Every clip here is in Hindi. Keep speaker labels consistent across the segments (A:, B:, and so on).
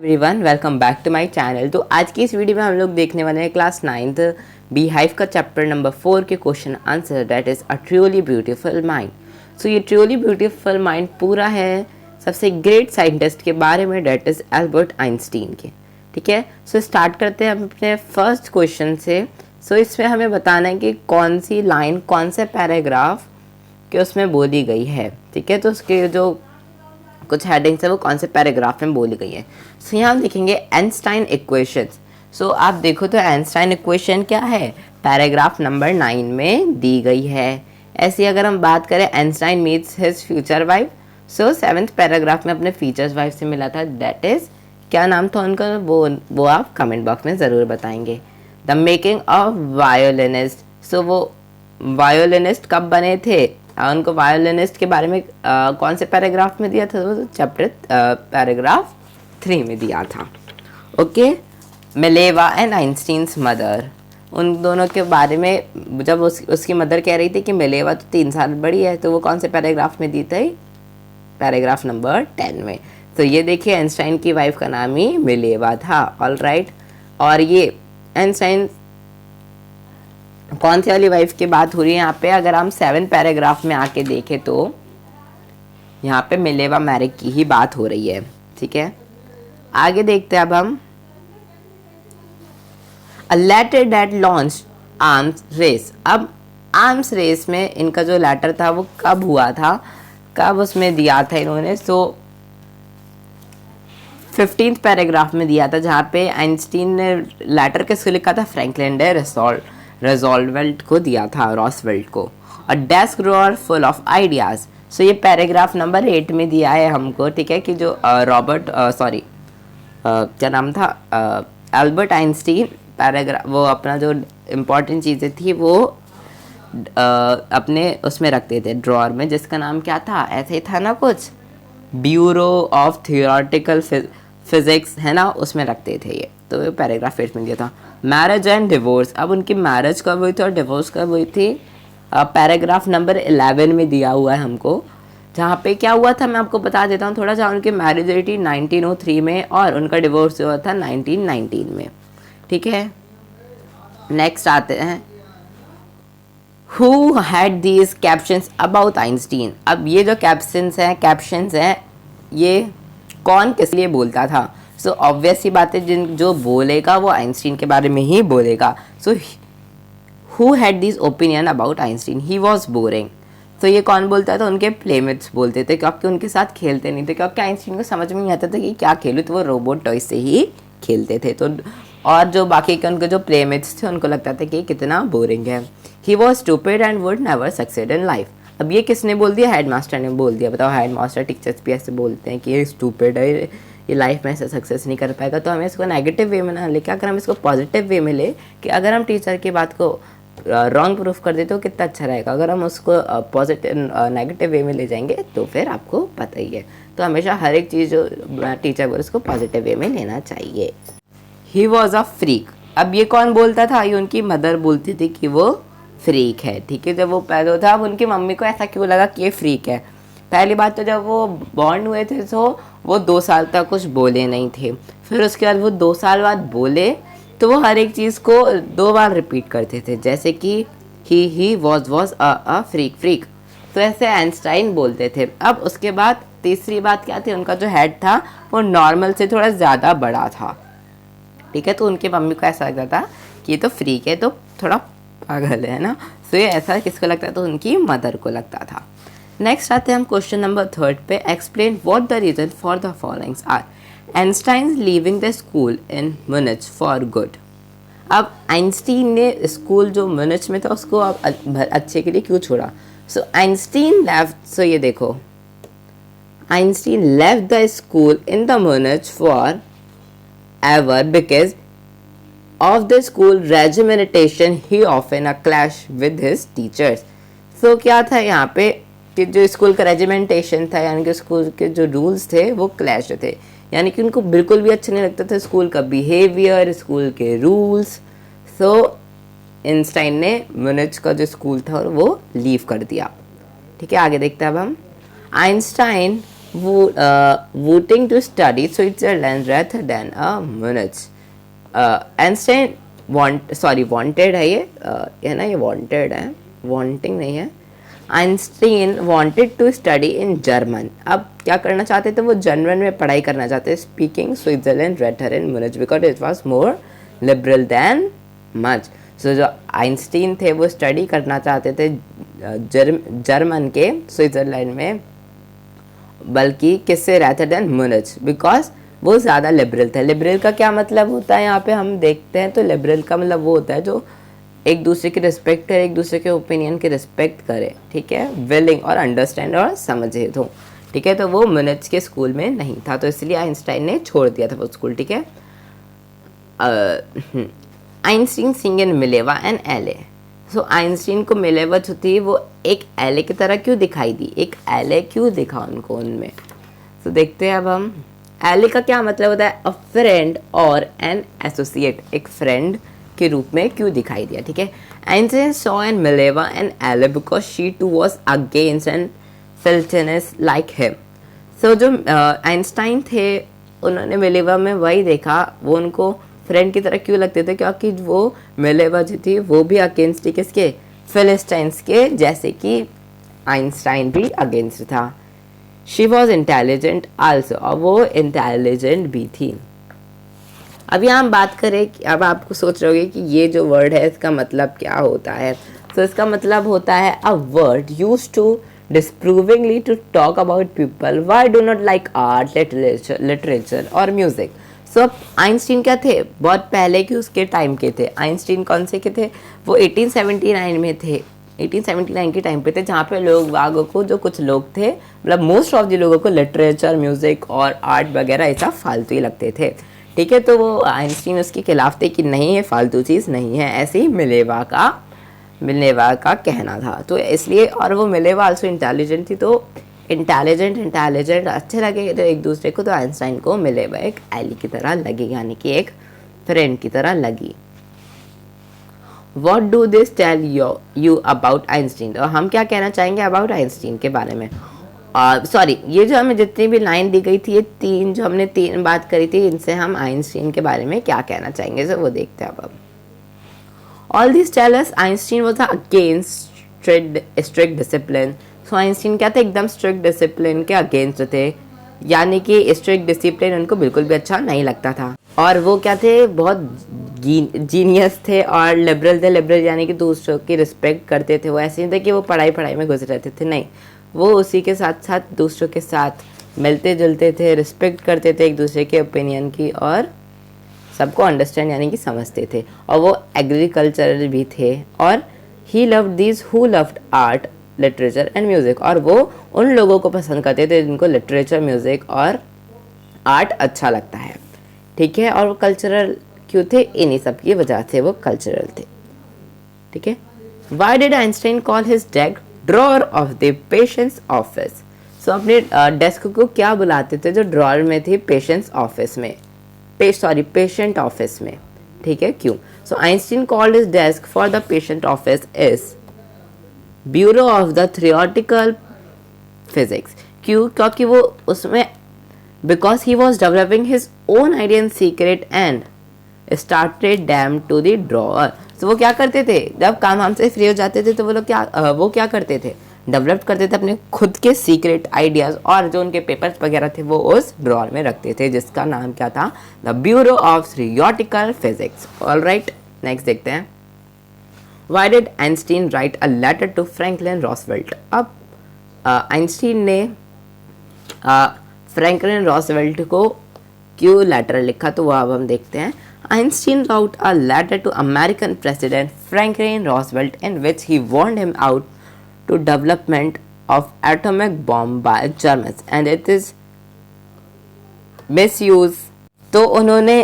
A: Everyone, welcome back to my channel. तो आज की इस वीडियो में हम लोग देखने वाले हैं क्लास 9th बी हाइव का चैप्टर नंबर 4 के question answer, that is a truly beautiful mind. So ये ट्रूली ब्यूटीफुल माइंड पूरा है सबसे ग्रेट साइंटिस्ट के बारे में, दैट इज़ एल्बर्ट आइंस्टीन के। ठीक है, सो स्टार्ट करते हैं हम अपने फर्स्ट क्वेश्चन से। सो इसमें हमें बताना है कि कौन सी लाइन कौन से पैराग्राफ के उसमें बोली गई है। ठीक है, तो उसके जो कुछ हेडिंग्स है वो कौन से पैराग्राफ में बोली गई है। सो यहाँ हम देखेंगे आइंस्टाइन इक्वेशंस। सो आप देखो तो आइंस्टाइन इक्वेशन क्या है, पैराग्राफ नंबर 9 में दी गई है। ऐसी अगर हम बात करें Einstein meets his future wife, so 7th paragraph में अपने फ्यूचर वाइफ से मिला था, दैट इज क्या नाम था उनका, वो आप कमेंट बॉक्स में ज़रूर बताएंगे। द मेकिंग ऑफ वायोलिनिस्ट, सो वो वायोलिनिस्ट कब बने थे, उनको वायोलिनिस्ट के बारे में कौन से पैराग्राफ में दिया था, तो चैप्टर पैराग्राफ 3 में दिया था। Okay, Mileva and Einstein's mother, उन दोनों के बारे में जब उसकी मदर कह रही थी कि मिलेवा तो 3 साल बड़ी है, तो वो कौन से पैराग्राफ में दी थी, पैराग्राफ नंबर 10 में। तो ये देखिए आइंस्टाइन की वाइफ का नाम ही मिलेवा था। ऑल राइट, और ये आइंस्टाइन कौन सी वाली वाइफ की बात हो रही है यहाँ पे, अगर हम 7 पैराग्राफ में आके देखें तो यहाँ पे मिलेवा मैरिक की ही बात हो रही है। ठीक है, आगे देखते हैं अब हम। A letter that launch arms race, अब आर्म्स रेस में इनका जो लेटर था वो कब हुआ था, कब उसमें दिया था इन्होंने, सो 15th पैराग्राफ में दिया था, जहाँ पे आइंस्टीन ने लेटर किसको लिखा था, फ्रैंकलिन डे रोजवेल्ट को दिया था, रॉसवेल्ट को। A desk drawer full of ideas, so ये पैराग्राफ नंबर 8 में दिया है हमको। ठीक है, कि जो क्या नाम था, एल्बर्ट आइंस्टीन पैराग्राफ, वो अपना जो इम्पोर्टेंट चीज़ें थी वो अपने उसमें रखते थे ड्रॉअर में, जिसका नाम क्या था, ऐसे ही था ना कुछ, ब्यूरो ऑफ थियोरेटिकल फिजिक्स है ना, उसमें रखते थे ये। तो ये पैराग्राफ 8 में दिया था। मैरिज एंड डिवोर्स, अब उनकी मैरिज कब हुई थी और डिवोर्स कब हुई थी, पैराग्राफ नंबर 11 में दिया हुआ है हमको। जहाँ पे क्या हुआ था मैं आपको बता देता हूँ थोड़ा सा। उनकी मैरिज हुई थी 1903 में और उनका डिवोर्स हुआ था 1919 में। ठीक है, नेक्स्ट आते हैं, who had these captions about Einstein. अब ये जो कैप्शंस हैं ये कौन किस लिए बोलता था। सो ऑब्वियस ही बात है, जो बोलेगा वो आइंस्टीन के बारे में ही बोलेगा। So who had this opinion about Einstein, he was boring. तो ये कौन बोलता था, उनके प्लेमेट्स बोलते थे, क्योंकि उनके साथ खेलते नहीं थे, क्योंकि आइंस्टीन को समझ में नहीं आता था कि क्या खेलूँ, तो वो रोबोट टॉय से ही खेलते थे। तो और जो बाकी के उनके जो प्लेमेट्स थे उनको लगता था कि कितना बोरिंग है। He was stupid and would never succeed in life. अब ये किसने बोल दिया, हेडमास्टर ने बोल दिया। बताओ, हेडमास्टर टीचर्स भी ऐसे बोलते हैं कि ये स्टूपिड है, ये लाइफ में ऐसे सक्सेस नहीं कर पाएगा। तो हमें इसको नेगेटिव वे में ना लेके, अगर हम इसको पॉजिटिव वे में ले कि अगर हम टीचर की बात को रॉन्ग प्रूफ कर दे तो कितना अच्छा रहेगा। अगर हम उसको पॉजिटिव नेगेटिव वे में ले जाएंगे तो फिर आपको पता ही है। तो हमेशा हर एक चीज़ जो टीचर बोले उसको पॉजिटिव वे में लेना चाहिए। ही वॉज अ फ्रीक, अब ये कौन बोलता था, ये उनकी मदर बोलती थी कि वो फ्रीक है। ठीक है, जब वो पैदा था अब उनकी मम्मी को ऐसा क्यों लगा कि ये फ्रीक है। पहली बात तो जब वो बॉर्न हुए थे तो वो 2 साल तक कुछ बोले नहीं थे। फिर उसके बाद वो 2 साल बाद बोले तो वो हर एक चीज़ को 2 बार रिपीट करते थे, जैसे कि ही वॉज अ फ्रीक। तो ऐसे आइंस्टाइन बोलते थे। अब उसके बाद तीसरी बात क्या थी, उनका जो हेड था वो नॉर्मल से थोड़ा ज़्यादा बड़ा था। ठीक है, तो उनकी मम्मी को ऐसा लगता था कि ये तो फ्रीक है, तो थोड़ा पागल है ना। तो ये ऐसा किसको लगता है, तो उनकी मदर को लगता था। नेक्स्ट आते हैं हम क्वेश्चन नंबर 3 पे। Explain what the reason for the followings are. Einstein leaving the school in Munich for good. अब आइंस्टीन ने स्कूल जो म्यूनिच में था उसको अब अच्छे के लिए क्यों छोड़ा। सो आइंस्टीन लेफ्ट, सो ये देखो, Einstein left the school in the Munich for ever because of the school regimentation he often a clash with his teachers। so क्या था यहाँ पे कि जो स्कूल का रेजिमेंटेशन था, यानी कि स्कूल के जो रूल्स थे वो क्लैश थे, यानी कि उनको बिल्कुल भी अच्छा नहीं लगता था स्कूल का बिहेवियर, स्कूल के रूल्स। सो आइंस्टाइन ने म्यूनिच का जो स्कूल था वो लीव कर दिया। ठीक है, आगे देखते हैं अब हम। Einstein wanting to study Switzerland rather than Munich. Einstein wanted है ये है ना, ये wanted है, wanting नहीं है. Einstein wanted to study in German. अब क्या करना चाहते थे वो, जर्मन में पढ़ाई करना चाहते, speaking Switzerland rather in Munich because it was more liberal than much. सो जो आइंस्टीन थे वो स्टडी करना चाहते थे जर्मन के स्विट्ज़रलैंड में, बल्कि किससे, rather than मुनिच, बिकॉज वो ज़्यादा लिबरल थे. लिबरल का क्या मतलब होता है यहाँ पे हम देखते हैं, तो लिबरल का मतलब वो होता है जो एक दूसरे की रिस्पेक्ट करे, एक दूसरे के ओपिनियन की रिस्पेक्ट करे, ठीक है, विलिंग और अंडरस्टैंड और समझे तो, ठीक है. तो वो मुनिच के स्कूल में नहीं था, तो इसलिए आइंस्टाइन ने छोड़ दिया था वो स्कूल, ठीक है. Einstein sing in Mileva and Elle. So Einstein को मिलेवा जो थी वो एक एले की तरह क्यों दिखाई दी, एक एले क्यों दिखा उनको उनमें. तो देखते हैं अब हम, एले का क्या मतलब होता है, अ फ्रेंड और एन एसोसिएट, एक फ्रेंड के रूप में क्यों दिखाई दिया, ठीक है. Einstein saw in Mileva and ally because she too was against and philistines like him. So जो आइंस्टाइन थे उन्होंने मिलेवा में वही देखा, वो उनको फ्रेंड की तरह क्यों लगते थे, क्योंकि वो मिलेवा जो थी वो भी अगेंस्ट थी किसके, फिलिस्टाइंस के, जैसे कि आइंस्टाइन भी अगेंस्ट था. शी वॉज इंटेलिजेंट आल्सो, और वो इंटेलिजेंट भी थी. अब यहाँ हम बात करें कि अब आपको सोच रहे होगे कि ये जो वर्ड है इसका मतलब क्या होता है. तो इसका मतलब होता है a word use to disapprovingly to talk about people why do not like art, literature और म्यूजिक. सो आइंस्टीन क्या थे, बहुत पहले के उसके टाइम के थे. आइंस्टीन कौन से के थे, वो 1879 में थे, 1879 के टाइम पे थे, जहाँ पे लोग वागों को, जो कुछ लोग थे, मतलब मोस्ट ऑफ द लोगों को लिटरेचर, म्यूज़िक और आर्ट वगैरह ऐसा फालतू ही लगते थे, ठीक है. तो वो आइंस्टीन उसके खिलाफ थे कि नहीं ये फालतू चीज़ नहीं है, ऐसे ही मिलेवा का कहना था. तो इसलिए, और वो मिलेवा आल्सो इंटेलिजेंट थी, तो इंटेलिजेंट अच्छे लगे तो एक दूसरे को, तो आइंस्टाइन को मिलेवा एक एली की तरह लगी, यानी कि एक फ्रेंड की तरह लगी. What do this tell you about Einstein. और हम क्या कहना चाहेंगे अबाउट आइंस्टीन के बारे में. सॉरी, ये जो हमें जितनी भी लाइन दी गई थी, ये तीन जो हमने तीन बात करी थी, इनसे हम आइंस्टीन के बारे में क्या कहना चाहेंगे, सो वो देखते हैं अब. All this tell us Einstein was against strict discipline. So Einstein क्या थे, एकदम स्ट्रिक्ट डिसिप्लिन के अगेंस्ट थे, यानी कि स्ट्रिक्ट डिसिप्लिन उनको बिल्कुल भी अच्छा नहीं लगता था. और वो क्या थे, बहुत जीनियस थे और लिबरल थे. लिबरल यानी कि दूसरों की रिस्पेक्ट करते थे. वो ऐसे नहीं थे कि वो पढ़ाई में घुस रहते थे, नहीं, वो उसी के साथ साथ दूसरों के साथ मिलते जुलते थे, रिस्पेक्ट करते थे एक दूसरे के ओपिनियन की, और सबको अंडरस्टैंड यानी कि समझते थे. और वो एग्रीकल्चरल भी थे. और he loved these who loved art, literature and music. और वो उन लोगों को पसंद करते थे जिनको लिटरेचर, म्यूज़िक और आर्ट अच्छा लगता है, ठीक है. और वो कल्चरल क्यों थे, इन्हीं सब की वजह से वो कल्चरल थे, ठीक है. Why did Einstein call his desk drawer of the patent office. So अपने डेस्क को क्या बुलाते थे जो ड्रॉअर में थी पेशेंट ऑफिस में, पेशेंट ऑफिस में, ठीक है. क्यों. So Einstein called his desk for the patent office is bureau of the theoretical physics. क्यों, क्योंकि वो उसमें, because he was developing his own idea in secret and started them to the drawer. तो वो क्या करते थे, जब काम हमसे फ्री हो जाते थे तो वो लोग क्या करते थे, डेवलप करते थे अपने खुद के सीक्रेट आइडियाज़, और जो उनके पेपर्स वगैरह थे वो उस ड्रॉअर में रखते थे, जिसका नाम क्या था, the bureau of theoretical physics. Alright, next देखते हैं. Why did Einstein write a letter to Franklin Roosevelt? अब आइंस्टीन ने फ्रैंकलिन रॉसवेल्ट को क्यों लेटर लिखा, तो वह अब हम देखते हैं. Einstein wrote a letter to American President Franklin Roosevelt in which he warned him out to development of atomic bomb by Germans and it is misuse. तो उन्होंने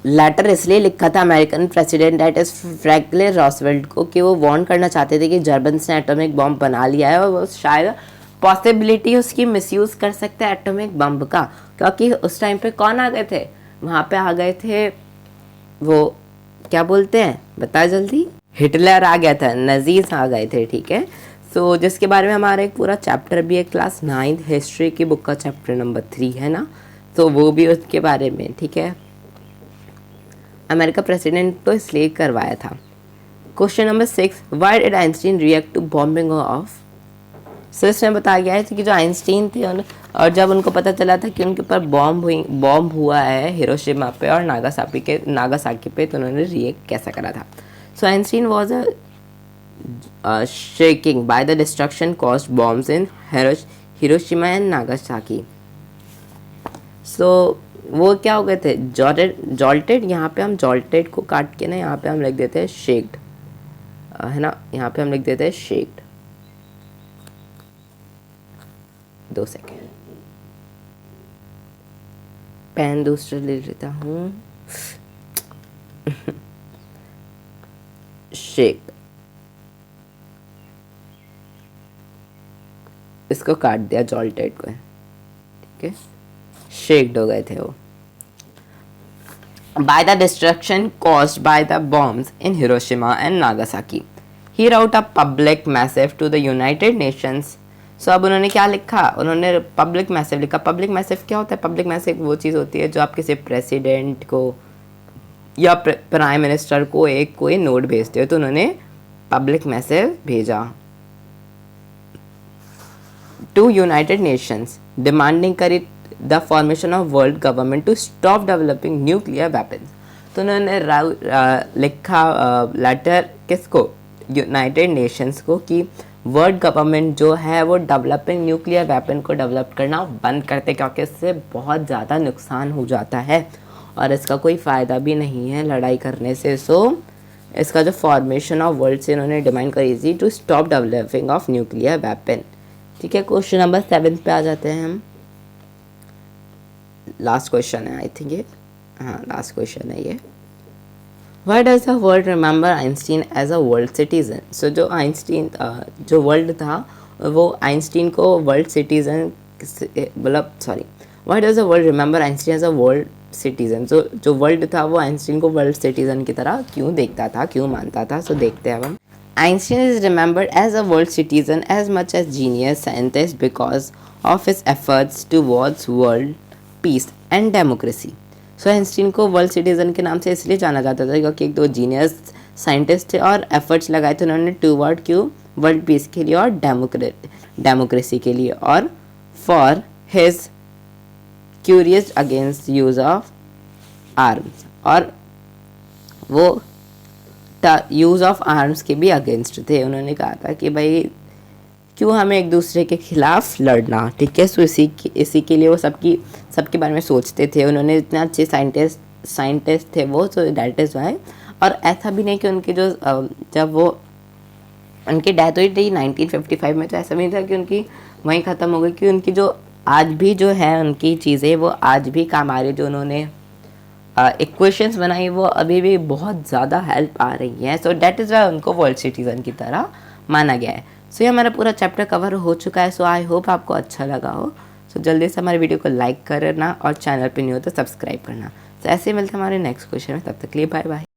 A: लेटर इसलिए लिखा था American president that is Franklin Roosevelt को, कि वो वार्न करना चाहते थे कि जर्मन्स ने एटॉमिक बॉम्ब बना लिया है और वो शायद पॉसिबिलिटी उसकी मिसयूज़ कर सकते हैं एटॉमिक बम का. क्योंकि उस टाइम पे कौन आ गए थे, वहाँ पे आ गए थे वो क्या बोलते हैं, बता जल्दी, हिटलर आ गया था, नजीज आ गए थे, ठीक है. सो जिसके बारे में हमारा एक पूरा चैप्टर भी है क्लास 9th हिस्ट्री की बुक का चैप्टर नंबर 3 है ना, तो वो भी उसके बारे में, ठीक है। अमेरिका प्रेसिडेंट तो इसलिए करवाया था। Question number 6, why did Einstein react to bombing of. So इसमें बताया गया है कि जो आइंस्टीन थे और जब उनको पता चला था कि उनके ऊपर बॉम्ब हुआ है हिरोशिमा पे और नागासाकी पे, तो उन्होंने रिएक्ट कैसा करा था। So Einstein was shaking by the destruction caused bombs in Hiroshima and Nagasaki. So वो क्या हो गए थे, जॉल्टेड। यहाँ पे हम जॉल्टेड को काट के ना यहाँ पे हम लिख देते हैं शेक्ड, है ना, यहाँ पे हम लिख देते हैं शेक्ड। 2 सेकेंड, पेन दूसरा ले लेता हूँ। शेक्ड, इसको काट दिया जॉल्टेड को, ठीक है, शेक्ड हो गए थे वो। By the destruction caused by the bombs in Hiroshima and Nagasaki, he wrote a public message to the United Nations. So अब उन्होंने क्या लिखा, उन्होंने पब्लिक मैसेज लिखा। पब्लिक मैसेज क्या होता है? पब्लिक मैसेज वो चीज़ होती है जो आप किसी प्रेसिडेंट को या प्राइम मिनिस्टर को एक कोई नोट भेजते हो, तो उन्होंने पब्लिक मैसेज भेजा to United Nations demanding the formation of world government to stop developing nuclear weapons। तो उन्होंने लिखा लेटर किसको? यूनाइटेड नेशंस को, कि वर्ल्ड गवर्नमेंट जो है वो डेवलपिंग न्यूक्लियर वेपन को डेवलप करना बंद करते, क्योंकि इससे बहुत ज़्यादा नुकसान हो जाता है और इसका कोई फ़ायदा भी नहीं है लड़ाई करने से। सो इसका जो फॉर्मेशन ऑफ वर्ल्ड से उन्होंने डिमांड करी थी to stop developing of nuclear weapon, ठीक है। क्वेश्चन नंबर 7 पे आ जाते हैं हम। लास्ट क्वेश्चन है आई थिंक ये, हाँ लास्ट क्वेश्चन है ये। Why does the world remember Einstein as a world citizen. So जो आइंस्टीन जो वर्ल्ड था वो आइंस्टीन को world citizen why does the world remember Einstein as a world citizen. जो वर्ल्ड था वो आइंस्टीन को वर्ल्ड सिटीजन की तरह क्यों देखता था, क्यों मानता था। सो देखते हैं अब हम। Einstein is remembered as a world citizen as much as genius scientist because of his efforts towards world peace and democracy। So Einstein को वर्ल्ड सिटीजन के नाम से इसलिए जाना जाता था क्योंकि एक दो जीनियस साइंटिस्ट थे और एफर्ट्स लगाए थे उन्होंने टूवर्ड क्यों, वर्ल्ड पीस के लिए और डेमोक्रेसी के लिए, और for his curious against use of arms, और वो यूज़ ऑफ आर्म्स के भी अगेंस्ट थे। उन्होंने कहा था कि भाई क्यों हमें एक दूसरे के खिलाफ लड़ना, ठीक है। सो इसी के लिए वो सबके बारे में सोचते थे। उन्होंने इतने अच्छे साइंटिस्ट थे वो, सो दैट इज़ वाई। और ऐसा भी नहीं कि उनके जो जब वो उनकी डेथ हुई थी 1955 में, तो ऐसा भी नहीं था कि उनकी वहीं ख़त्म हो गई, कि उनकी जो आज भी जो है उनकी चीज़ें वो आज भी काम आ रही, जो उन्होंने इक्वेशंस बनाई वो अभी भी बहुत ज़्यादा हेल्प आ रही है। सो डैट इज़ वाई उनको वर्ल्ड सिटीज़न की तरह माना गया है। सो ये हमारा पूरा चैप्टर कवर हो चुका है। सो आई होप आपको अच्छा लगा हो। सो जल्दी से हमारे वीडियो को लाइक करना और चैनल पे नहीं हो तो सब्सक्राइब करना। सो ऐसे मिलते हैं हमारे नेक्स्ट क्वेश्चन में, तब तक के लिए बाय बाय।